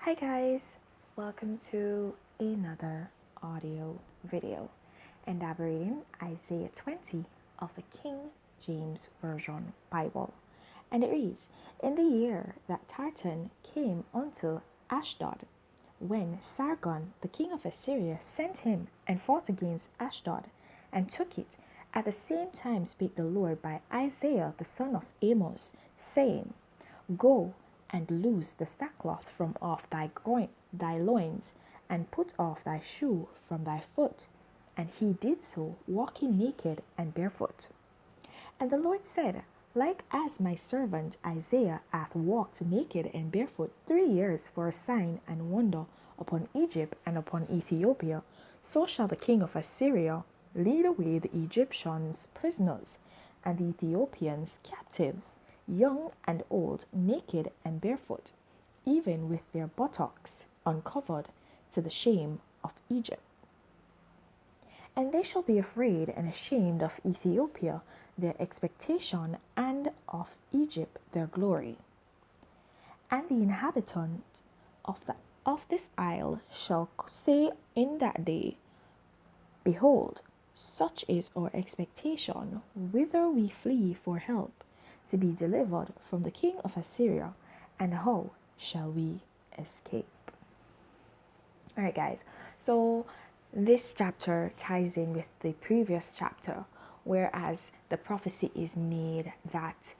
Hi guys, welcome to another audio video and I'm reading Isaiah 20 of the King James Version Bible. And it reads, In the year that Tartan came unto Ashdod, when Sargon the king of Assyria sent him and fought against Ashdod and took it, at the same time spake the Lord by Isaiah the son of Amos, saying, Go and loose the sackcloth from off thy loins, and put off thy shoe from thy foot. And he did so, walking naked and barefoot. And the Lord said, Like as my servant Isaiah hath walked naked and barefoot 3 years for a sign and wonder upon Egypt and upon Ethiopia, so shall the king of Assyria lead away the Egyptians prisoners, and the Ethiopians captives, young and old, naked and barefoot, even with their buttocks uncovered, to the shame of Egypt. And they shall be afraid and ashamed of Ethiopia, their expectation, and of Egypt, their glory. And the inhabitant of this isle shall say in that day, Behold, such is our expectation, whither we flee for help, to be delivered from the king of Assyria, and how shall we escape? Alright guys, so this chapter ties in with the previous chapter, whereas the prophecy is made that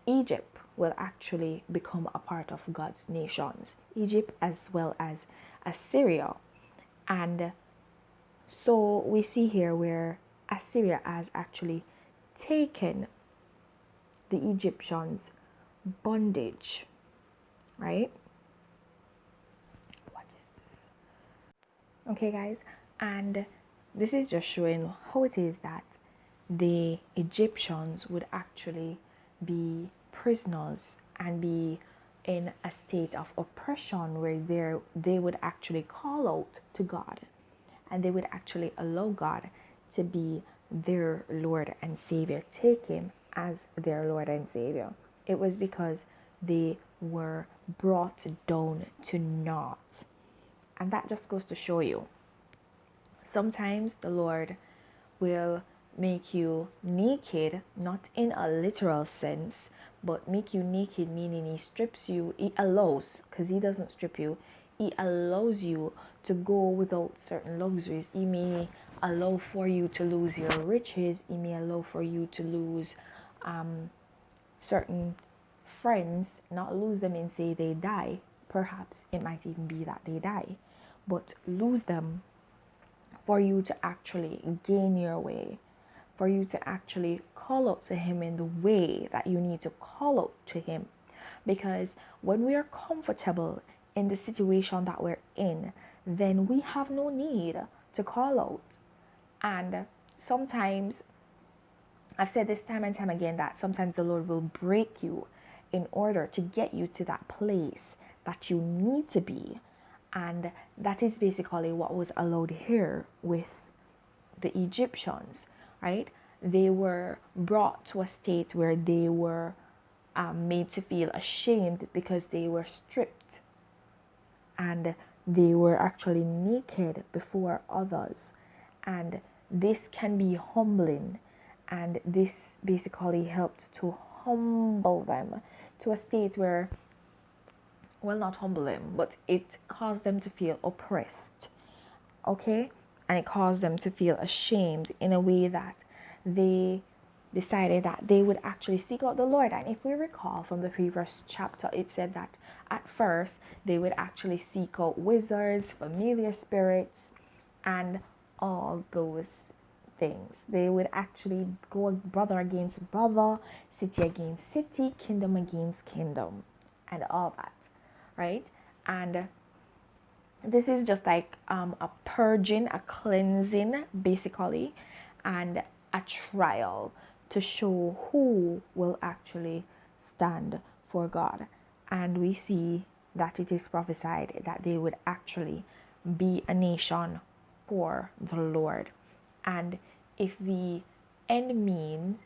Egypt will actually become a part of God's nations, Egypt as well as Assyria. And so we see here where Assyria has actually taken the Egyptians bondage, right? What is this? Okay guys, and this is just showing how it is that the Egyptians would actually be prisoners and be in a state of oppression where they would actually call out to God, and they would actually allow God to be their Lord and Savior, take him as their Lord and Savior. It was because they were brought down to naught. And that just goes to show you, sometimes the Lord will make you naked, not in a literal sense, but make you naked, meaning he strips you, he allows, because he doesn't strip you, he allows you to go without certain luxuries. He may allow for you to lose your riches, he may allow for you to lose certain friends, not lose them and say they die. Perhaps it might even be that they die, but lose them for you to actually gain your way, for you to actually call out to him in the way that you need to call out to him. Because when we are comfortable in the situation that we're in, then we have no need to call out. And sometimes, I've said this time and time again, that sometimes the Lord will break you in order to get you to that place that you need to be. And that is basically what was allowed here with the Egyptians, right? They were brought to a state where they were made to feel ashamed because they were stripped and they were actually naked before others. And this can be humbling, and this basically helped to humble them to a state where, well, not humble them, but it caused them to feel oppressed, okay? And it caused them to feel ashamed in a way that they decided that they would actually seek out the Lord. And if we recall from the previous chapter, it said that at first they would actually seek out wizards, familiar spirits, and all those things. They would actually go brother against brother, city against city, kingdom against kingdom, and all that, right? And this is just like a purging, a cleansing, basically, and a trial to show who will actually stand for God. And we see that it is prophesied that they would actually be a nation for the Lord. And if the end mean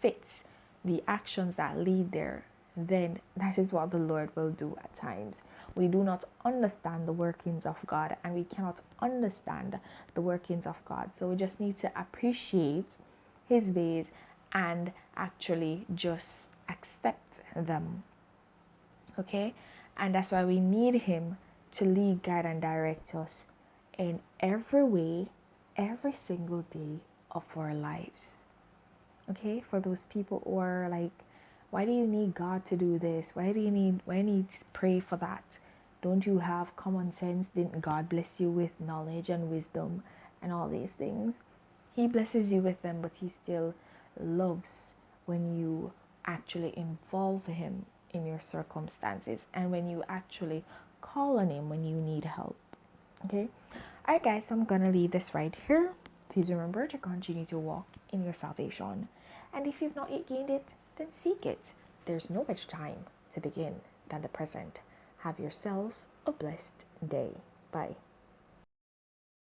fits the actions that lead there, then that is what the Lord will do at times. We do not understand the workings of God, and we cannot understand the workings of God. So we just need to appreciate His ways and actually just accept them. Okay? And that's why we need Him to lead, guide, and direct us in every way, every single day of our lives. Okay? For those people who are like, why do you need God to do this? Why do you need to pray for that? Don't you have common sense? Didn't God bless you with knowledge and wisdom and all these things? He blesses you with them, but He still loves when you actually involve Him in your circumstances and when you actually call on Him when you need help. Okay? Alright, guys, so I'm gonna leave this right here. Please remember to continue to walk in your salvation. And if you've not yet gained it, then seek it. There's no better time to begin than the present. Have yourselves a blessed day. Bye.